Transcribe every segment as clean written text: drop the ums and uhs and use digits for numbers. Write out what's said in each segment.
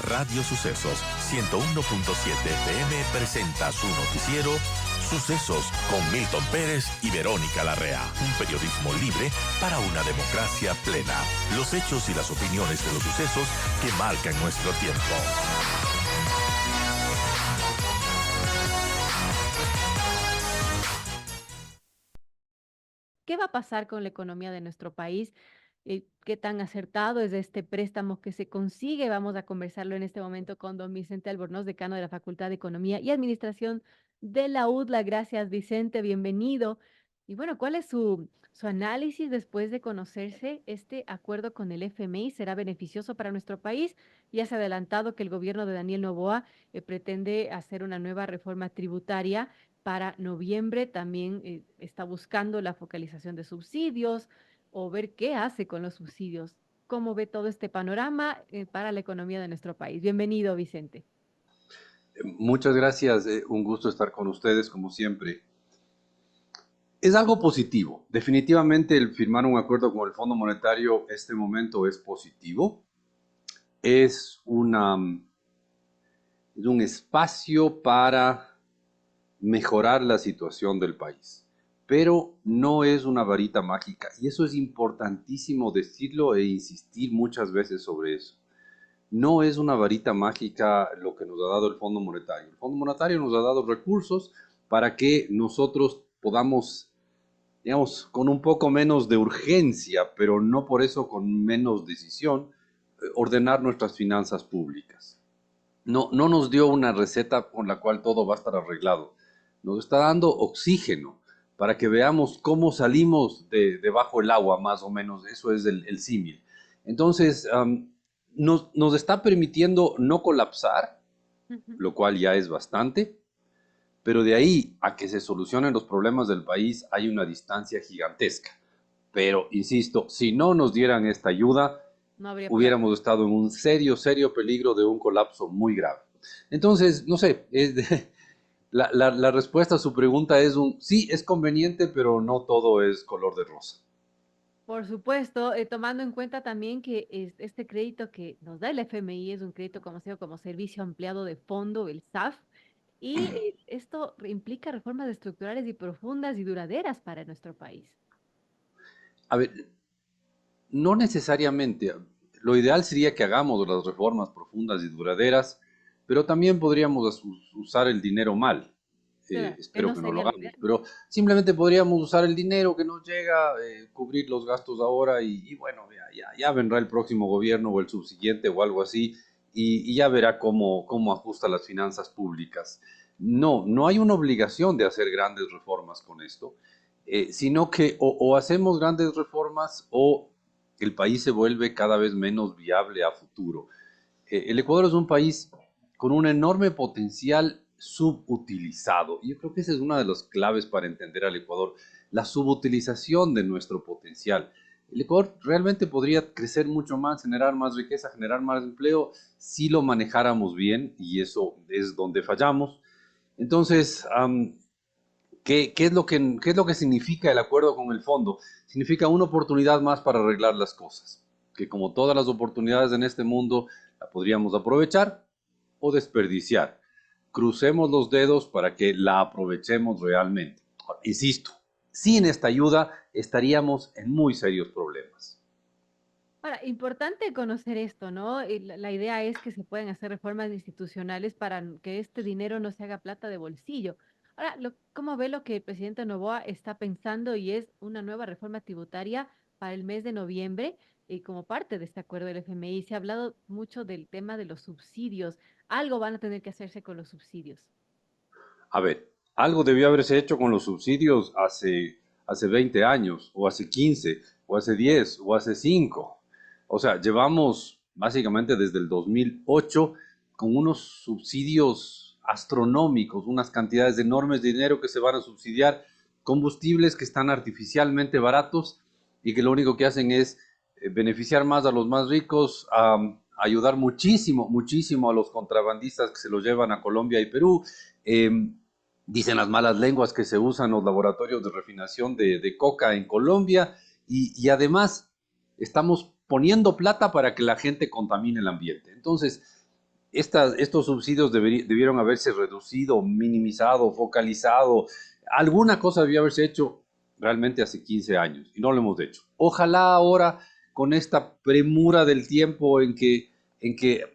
Radio Sucesos 101.7 FM presenta su noticiero Sucesos con Milton Pérez y Verónica Larrea. Un periodismo libre para una democracia plena. Los hechos y las opiniones de los sucesos que marcan nuestro tiempo. ¿Qué va a pasar con la economía de nuestro país? ¿Qué tan acertado es este préstamo que se consigue? Vamos a conversarlo en este momento con don Vicente Albornoz, decano de la Facultad de Economía y Administración de la UDLA. Gracias, Vicente, bienvenido. Y bueno, ¿cuál es su análisis después de conocerse este acuerdo con el FMI? ¿Será beneficioso para nuestro país? Ya se ha adelantado que el gobierno de Daniel Noboa pretende hacer una nueva reforma tributaria para noviembre. También está buscando la focalización de subsidios o ver qué hace con los subsidios. ¿Cómo ve todo este panorama para la economía de nuestro país? Bienvenido, Vicente. Muchas gracias, un gusto estar con ustedes como siempre. Es algo positivo. Definitivamente el firmar un acuerdo con el Fondo Monetario este momento es positivo. Es un espacio para mejorar la situación del país, pero no es una varita mágica y eso es importantísimo decirlo e insistir muchas veces sobre eso. No es una varita mágica lo que nos ha dado el Fondo Monetario. El Fondo Monetario nos ha dado recursos para que nosotros podamos, digamos, con un poco menos de urgencia, pero no por eso con menos decisión, ordenar nuestras finanzas públicas. No nos dio una receta con la cual todo va a estar arreglado. Nos está dando oxígeno para que veamos cómo salimos debajo del agua, más o menos. Eso es el símil. Entonces, nos está permitiendo no colapsar, lo cual ya es bastante, pero de ahí a que se solucionen los problemas del país hay una distancia gigantesca. Pero, insisto, si no nos dieran esta ayuda, No habría plata. hubiéramos estado en un serio peligro de un colapso muy grave. Entonces, no sé, la respuesta a su pregunta es sí, es conveniente, pero no todo es color de rosa. Por supuesto, tomando en cuenta también que este crédito que nos da el FMI es un crédito conocido como Servicio Ampliado de Fondo, el SAF, y esto implica reformas estructurales y profundas y duraderas para nuestro país. A ver, no necesariamente. Lo ideal sería que hagamos las reformas profundas y duraderas, pero también podríamos usar el dinero mal. Claro, que Espero no que no lo sería lo hagamos, ideal. pero simplemente podríamos usar el dinero que nos llega, cubrir los gastos ahora y bueno, ya vendrá el próximo gobierno o el subsiguiente o algo así y ya verá cómo ajusta las finanzas públicas. No hay una obligación de hacer grandes reformas con esto, sino que o hacemos grandes reformas o el país se vuelve cada vez menos viable a futuro. El Ecuador es un país con un enorme potencial subutilizado. Y yo creo que esa es una de las claves para entender al Ecuador, la subutilización de nuestro potencial. El Ecuador realmente podría crecer mucho más, generar más riqueza, generar más empleo, si lo manejáramos bien, y eso es donde fallamos. Entonces, ¿qué es lo que significa el acuerdo con el fondo? Significa una oportunidad más para arreglar las cosas, que como todas las oportunidades en este mundo, la podríamos aprovechar o desperdiciar. Crucemos los dedos para que la aprovechemos realmente. Insisto, sin esta ayuda estaríamos en muy serios problemas. Ahora, importante conocer esto, ¿no? Y la idea es que se puedan hacer reformas institucionales para que este dinero no se haga plata de bolsillo. Ahora, ¿cómo ve lo que el presidente Noboa está pensando y es una nueva reforma tributaria para el mes de noviembre? Y como parte de este acuerdo del FMI, se ha hablado mucho del tema de los subsidios. Algo van a tener que hacerse con los subsidios. A ver, algo debió haberse hecho con los subsidios hace 20 años, o hace 15, o hace 10, o hace 5. O sea, llevamos básicamente desde el 2008 con unos subsidios astronómicos, unas cantidades enormes de dinero que se van a subsidiar, combustibles que están artificialmente baratos y que lo único que hacen es beneficiar más a los más ricos, ayudar muchísimo a los contrabandistas que se los llevan a Colombia y Perú. Dicen las malas lenguas que se usan los laboratorios de refinación de coca en Colombia y además estamos poniendo plata para que la gente contamine el ambiente. Entonces, estos subsidios debieron haberse reducido, minimizado, focalizado. Alguna cosa debía haberse hecho realmente hace 15 años y no lo hemos hecho. Ojalá ahora, con esta premura del tiempo en que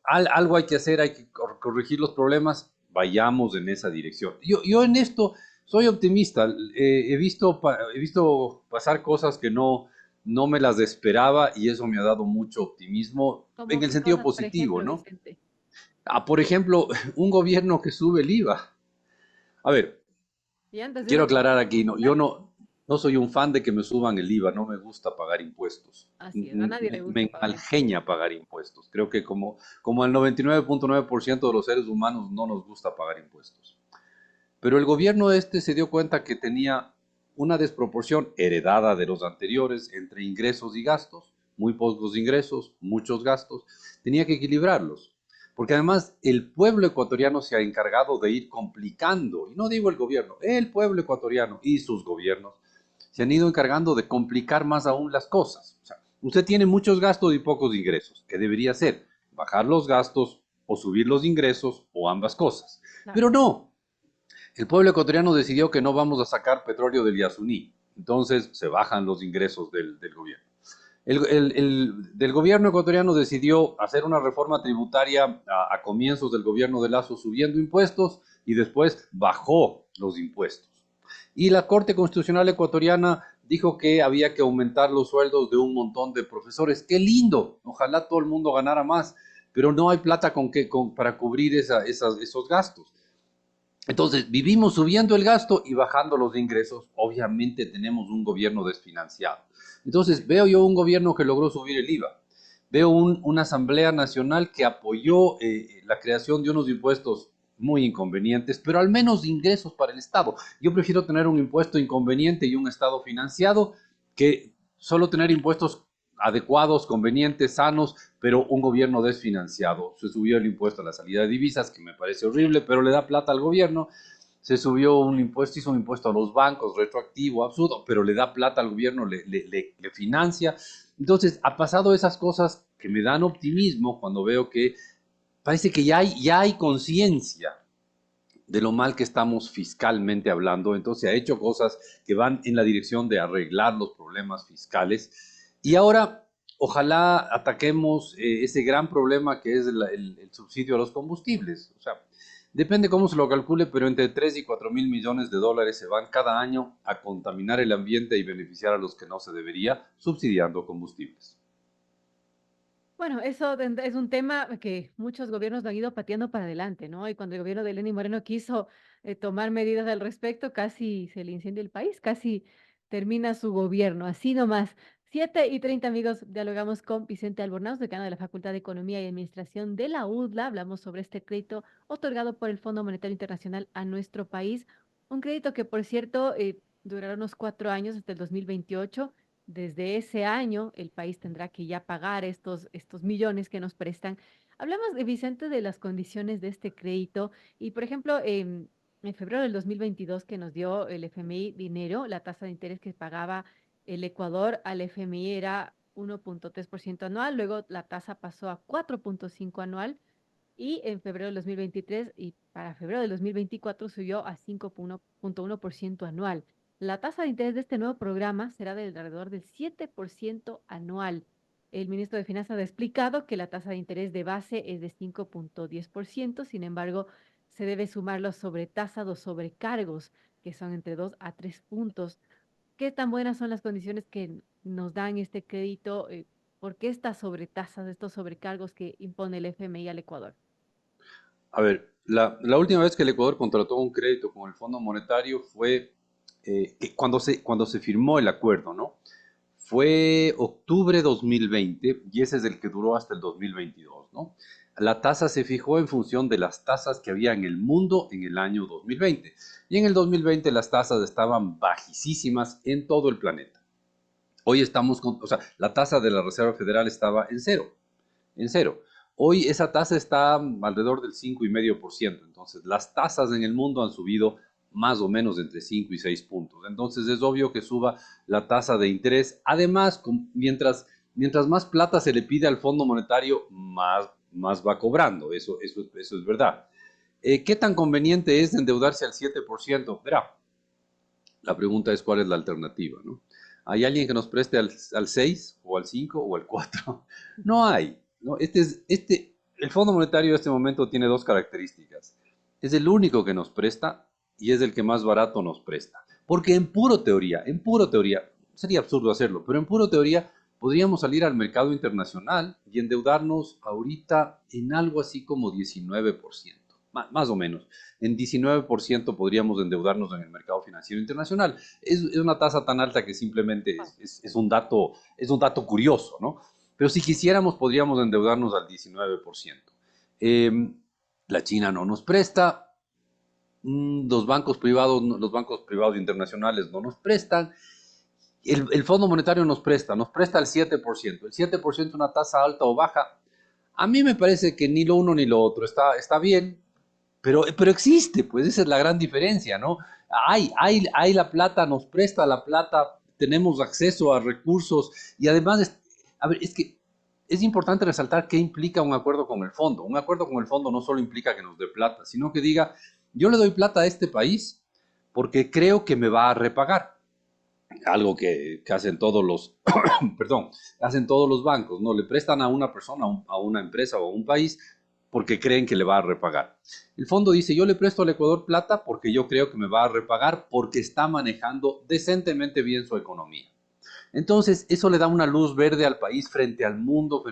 algo hay que hacer, hay que corregir los problemas, vayamos en esa dirección. Yo en esto soy optimista. He visto pasar cosas que no me las esperaba y eso me ha dado mucho optimismo en Como el qué sentido cosas, por positivo, ejemplo, ¿no? Vicente. Por ejemplo, un gobierno que sube el IVA. A ver, Y antes quiero eso que aclarar aquí, no, yo claro, no soy un fan de que me suban el IVA, no me gusta pagar impuestos. así es, a nadie le Me gusta pagar impuestos. enmalgenia pagar impuestos. Creo que como el 99.9% de los seres humanos no nos gusta pagar impuestos. Pero el gobierno este se dio cuenta que tenía una desproporción heredada de los anteriores entre ingresos y gastos, muy pocos ingresos, muchos gastos, tenía que equilibrarlos. Porque además el pueblo ecuatoriano se ha encargado de ir complicando, y no digo el gobierno, el pueblo ecuatoriano y sus gobiernos se han ido encargando de complicar más aún las cosas. O sea, usted tiene muchos gastos y pocos ingresos. ¿Qué debería hacer? Bajar los gastos o subir los ingresos o ambas cosas. Claro. Pero no, el pueblo ecuatoriano decidió que no vamos a sacar petróleo del Yasuní, entonces se bajan los ingresos del gobierno. Del gobierno ecuatoriano decidió hacer una reforma tributaria a comienzos del gobierno de Lazo subiendo impuestos y después bajó los impuestos. Y la Corte Constitucional ecuatoriana dijo que había que aumentar los sueldos de un montón de profesores. ¡Qué lindo! Ojalá todo el mundo ganara más, pero no hay plata para cubrir esos gastos. Entonces, vivimos subiendo el gasto y bajando los ingresos. Obviamente tenemos un gobierno desfinanciado. Entonces, veo yo un gobierno que logró subir el IVA. Veo una Asamblea Nacional que apoyó la creación de unos impuestos muy inconvenientes, pero al menos ingresos para el Estado. Yo prefiero tener un impuesto inconveniente y un Estado financiado que solo tener impuestos adecuados, convenientes, sanos, pero un gobierno desfinanciado. Se subió el impuesto a la salida de divisas, que me parece horrible, pero le da plata al gobierno. Se subió un impuesto, hizo un impuesto a los bancos, retroactivo, absurdo, pero le da plata al gobierno, le financia. Entonces, ha pasado esas cosas que me dan optimismo cuando veo que parece que ya hay conciencia de lo mal que estamos fiscalmente hablando. Entonces, se ha hecho cosas que van en la dirección de arreglar los problemas fiscales. Y ahora, ojalá ataquemos ese gran problema que es el subsidio a los combustibles. O sea, depende cómo se lo calcule, pero entre 3 y 4 mil millones de dólares se van cada año a contaminar el ambiente y beneficiar a los que no se debería, subsidiando combustibles. Bueno, eso es un tema que muchos gobiernos lo han ido pateando para adelante, ¿no? Y cuando el gobierno de Lenín Moreno quiso tomar medidas al respecto, casi se le incendia el país, casi termina su gobierno, así nomás. 7:30, amigos, dialogamos con Vicente Albornoz, decano de la Facultad de Economía y Administración de la UDLA. Hablamos sobre este crédito otorgado por el Fondo Monetario Internacional a nuestro país. Un crédito que, por cierto, durará unos 4 años hasta el 2028. Desde ese año, el país tendrá que ya pagar estos millones que nos prestan. Hablamos de Vicente de las condiciones de este crédito y, por ejemplo, en febrero del 2022 que nos dio el FMI dinero, la tasa de interés que pagaba el Ecuador al FMI era 1.3% anual, luego la tasa pasó a 4.5 anual y en febrero del 2023 y para febrero del 2024 subió a 5.1% anual. La tasa de interés de este nuevo programa será de alrededor del 7% anual. El ministro de Finanzas ha explicado que la tasa de interés de base es de 5.10%, sin embargo, se debe sumar los sobretasados o sobrecargos, que son entre 2 a 3 puntos. ¿Qué tan buenas son las condiciones que nos dan este crédito? ¿Por qué estas sobretasas, estos sobrecargos que impone el FMI al Ecuador? A ver, la última vez que el Ecuador contrató un crédito con el Fondo Monetario fue cuando se firmó el acuerdo, ¿no? Fue octubre 2020 y ese es el que duró hasta el 2022, ¿no? La tasa se fijó en función de las tasas que había en el mundo en el año 2020. Y en el 2020 las tasas estaban bajísimas en todo el planeta. Hoy estamos con, o sea, la tasa de la Reserva Federal estaba en cero, en cero. Hoy esa tasa está alrededor del 5,5%. Entonces, las tasas en el mundo han subido más o menos entre 5 y 6 puntos. Entonces, es obvio que suba la tasa de interés. Además, mientras más plata se le pide al Fondo Monetario, más más va cobrando, eso es verdad. ¿Qué tan conveniente es endeudarse al 7%? Verá, la pregunta es cuál es la alternativa, ¿no? ¿Hay alguien que nos preste al 6 o al 5 o al 4? No hay, ¿no? El Fondo Monetario en este momento tiene dos características. Es el único que nos presta y es el que más barato nos presta. Porque en puro teoría, sería absurdo hacerlo, pero en puro teoría podríamos salir al mercado internacional y endeudarnos ahorita en algo así como 19%, más o menos. En 19% podríamos endeudarnos en el mercado financiero internacional. Es una tasa tan alta que simplemente es un dato curioso, ¿no? Pero si quisiéramos, podríamos endeudarnos al 19%. Eh, la China no nos presta, los bancos privados internacionales no nos prestan, el Fondo Monetario nos presta el 7%. El 7% es una tasa alta o baja. A mí me parece que ni lo uno ni lo otro está bien, pero existe, pues esa es la gran diferencia, ¿no? Hay la plata, nos presta la plata, tenemos acceso a recursos y además, a ver, es que es importante resaltar qué implica un acuerdo con el fondo. Un acuerdo con el fondo no solo implica que nos dé plata, sino que diga, yo le doy plata a este país porque creo que me va a repagar. Algo que hacen todos los, perdón, hacen todos los bancos, ¿no? Le prestan a una persona, a una empresa o a un país porque creen que le va a repagar. El fondo dice, yo le presto al Ecuador plata porque yo creo que me va a repagar porque está manejando decentemente bien su economía. Entonces, eso le da una luz verde al país frente al mundo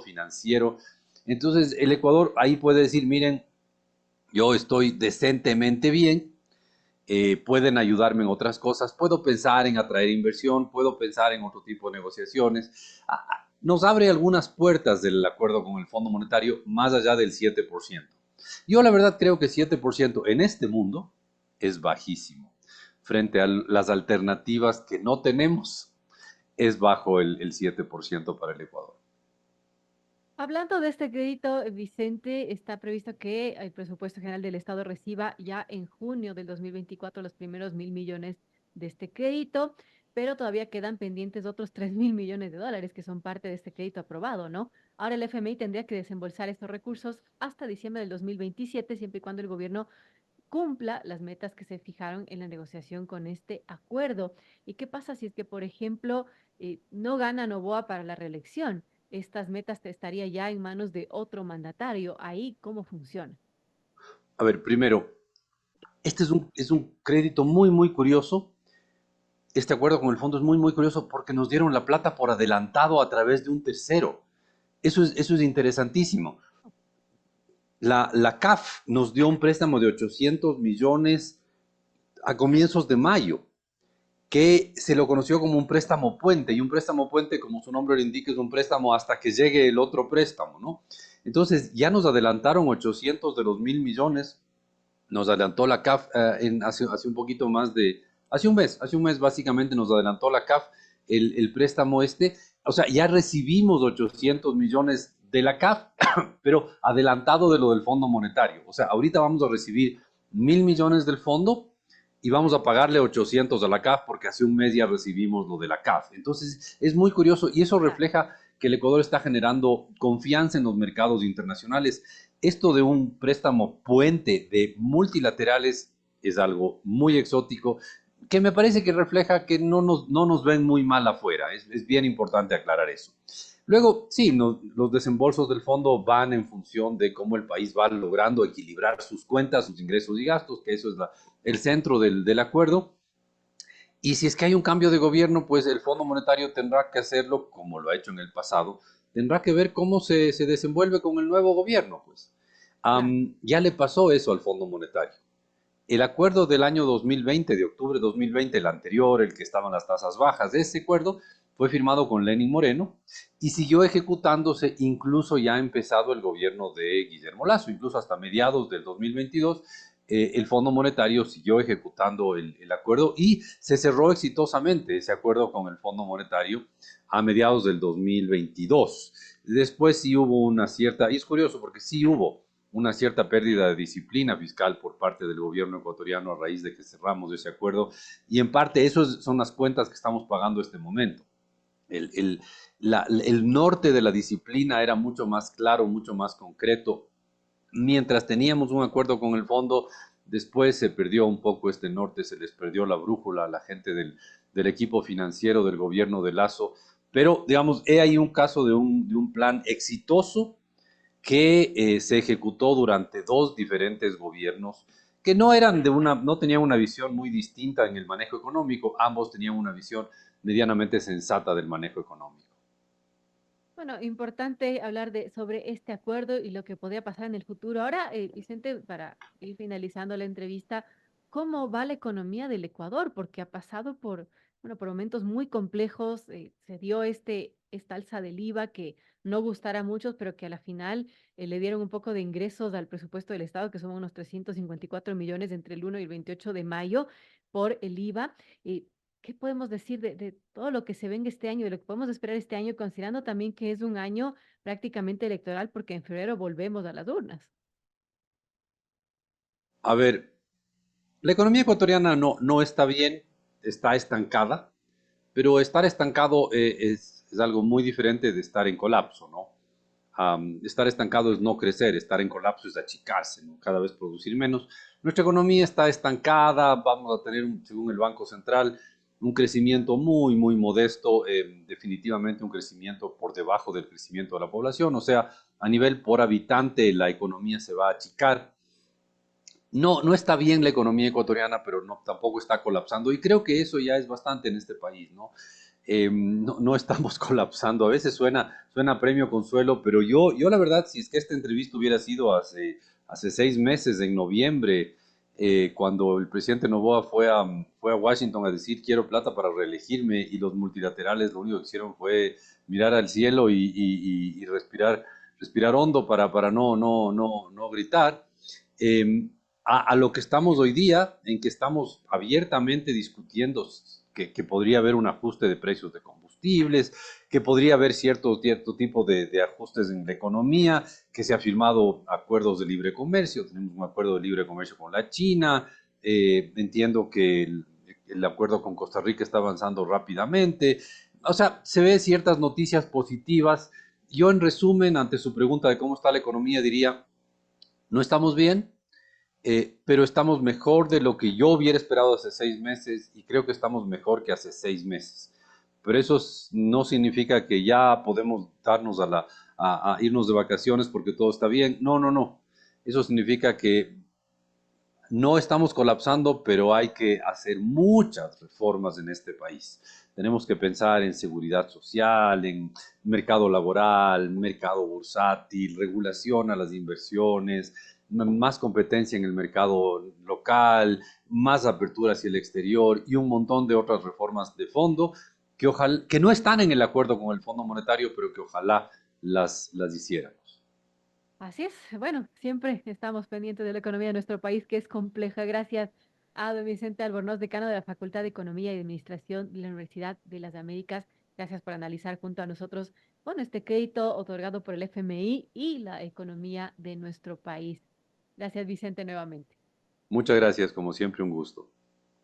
financiero. Entonces, el Ecuador ahí puede decir, miren, yo estoy decentemente bien, pueden ayudarme en otras cosas, puedo pensar en atraer inversión, puedo pensar en otro tipo de negociaciones. Nos abre algunas puertas del acuerdo con el Fondo Monetario más allá del 7%. Yo la verdad creo que 7% en este mundo es bajísimo. Frente a las alternativas que no tenemos, es bajo el 7% para el Ecuador. Hablando de este crédito, Vicente, está previsto que el presupuesto general del Estado reciba ya en junio del 2024 los primeros 1.000 millones de este crédito, pero todavía quedan pendientes otros 3.000 millones de dólares que son parte de este crédito aprobado, ¿no? Ahora el FMI tendría que desembolsar estos recursos hasta diciembre del 2027, siempre y cuando el gobierno cumpla las metas que se fijaron en la negociación con este acuerdo. ¿Y qué pasa si es que, por ejemplo, no gana Noboa para la reelección? Estas metas estaría ya en manos de otro mandatario. Ahí, ¿cómo funciona? A ver, primero, este es un crédito muy, muy curioso. Este acuerdo con el fondo es muy, muy curioso porque nos dieron la plata por adelantado a través de un tercero. Eso es interesantísimo. La CAF nos dio un préstamo de 800 millones a comienzos de mayo, que se lo conoció como un préstamo puente, y un préstamo puente, como su nombre lo indica, es un préstamo hasta que llegue el otro préstamo, ¿no? Entonces, ya nos adelantaron 800 de los 1.000 millones, nos adelantó la CAF hace un poquito más de, hace un mes básicamente nos adelantó la CAF el préstamo este, o sea, ya recibimos 800 millones de la CAF, pero adelantado de lo del Fondo Monetario, o sea, ahorita vamos a recibir 1.000 millones del fondo y vamos a pagarle 800 a la CAF porque hace un mes ya recibimos lo de la CAF. Entonces, es muy curioso y eso Claro. refleja que el Ecuador está generando confianza en los mercados internacionales. Esto de un préstamo puente de multilaterales es algo muy exótico que me parece que refleja que no nos ven muy mal afuera. Es bien importante aclarar eso. Luego, sí, los desembolsos del fondo van en función de cómo el país va logrando equilibrar sus cuentas, sus ingresos y gastos, que eso es el centro del acuerdo. Y si es que hay un cambio de gobierno, pues el Fondo Monetario tendrá que hacerlo como lo ha hecho en el pasado. Tendrá que ver cómo se desenvuelve con el nuevo gobierno, pues. Claro. Ya le pasó eso al Fondo Monetario. El acuerdo del año 2020, de octubre de 2020, el anterior, el que estaban las tasas bajas, ese acuerdo fue firmado con Lenín Moreno y siguió ejecutándose incluso ya ha empezado el gobierno de Guillermo Lasso, incluso hasta mediados del 2022, el Fondo Monetario siguió ejecutando el acuerdo y se cerró exitosamente ese acuerdo con el Fondo Monetario a mediados del 2022. Después sí hubo una cierta, y es curioso porque sí hubo una cierta pérdida de disciplina fiscal por parte del gobierno ecuatoriano a raíz de que cerramos ese acuerdo y en parte eso son las cuentas que estamos pagando este momento. El, el, el norte de la disciplina era mucho más claro, mucho más concreto. Mientras teníamos un acuerdo con el fondo, después se perdió un poco este norte, se les perdió la brújula a la gente del equipo financiero del gobierno de Lazo. Pero, digamos, he ahí un caso de un plan exitoso que se ejecutó durante dos diferentes gobiernos que no eran no tenían una visión muy distinta en el manejo económico, ambos tenían una visión medianamente sensata del manejo económico. Bueno, importante hablar sobre este acuerdo y lo que podría pasar en el futuro. Ahora, Vicente, para ir finalizando la entrevista, ¿cómo va la economía del Ecuador? Porque ha pasado bueno, por momentos muy complejos. Se dio esta alza del IVA que no gustará a muchos, pero que a la final le dieron un poco de ingresos al presupuesto del Estado, que son unos 354 millones entre el 1 y el 28 de mayo por el IVA. ¿Qué podemos decir de todo lo que se venga este año, de lo que podemos esperar este año, considerando también que es un año prácticamente electoral, porque en febrero volvemos a las urnas? A ver, la economía ecuatoriana no está bien, está estancada, pero estar estancado es algo muy diferente de estar en colapso, ¿no? Estar estancado es no crecer, estar en colapso es achicarse, ¿no? Cada vez producir menos. Nuestra economía está estancada, vamos a tener, según el Banco Central, un crecimiento muy modesto, definitivamente un crecimiento por debajo del crecimiento de la población, o sea, a nivel por habitante la economía se va a achicar. No está bien la economía ecuatoriana, pero tampoco está colapsando. Y creo que eso ya es bastante en este país, ¿no? No estamos colapsando. A veces suena premio consuelo, pero yo la verdad, si es que esta entrevista hubiera sido hace 6 meses, en noviembre, cuando el presidente Noboa fue a Washington a decir quiero plata para reelegirme y los multilaterales lo único que hicieron fue mirar al cielo y respirar hondo para no gritar. Eh, a lo que estamos hoy día, en que estamos abiertamente discutiendo que podría haber un ajuste de precios de combustibles, que podría haber cierto tipo de ajustes en la economía, que se ha firmado acuerdos de libre comercio, tenemos un acuerdo de libre comercio con la China, entiendo que el acuerdo con Costa Rica está avanzando rápidamente, o sea, se ve ciertas noticias positivas. Yo en resumen, ante su pregunta de cómo está la economía, diría, no estamos bien, pero estamos mejor de lo que yo hubiera esperado hace 6 meses y creo que estamos mejor que hace 6 meses. Pero eso no significa que ya podemos darnos a irnos de vacaciones porque todo está bien. No. Eso significa que no estamos colapsando, pero hay que hacer muchas reformas en este país. Tenemos que pensar en seguridad social, en mercado laboral, mercado bursátil, regulación a las inversiones, más competencia en el mercado local, más apertura hacia el exterior y un montón de otras reformas de fondo que no están en el acuerdo con el Fondo Monetario, pero que ojalá las hiciéramos. Así es. Bueno, siempre estamos pendientes de la economía de nuestro país, que es compleja. Gracias a don Vicente Albornoz, decano de la Facultad de Economía y Administración de la Universidad de las Américas. Gracias por analizar junto a nosotros, bueno, este crédito otorgado por el FMI y la economía de nuestro país. Gracias, Vicente, nuevamente. Muchas gracias, como siempre, un gusto.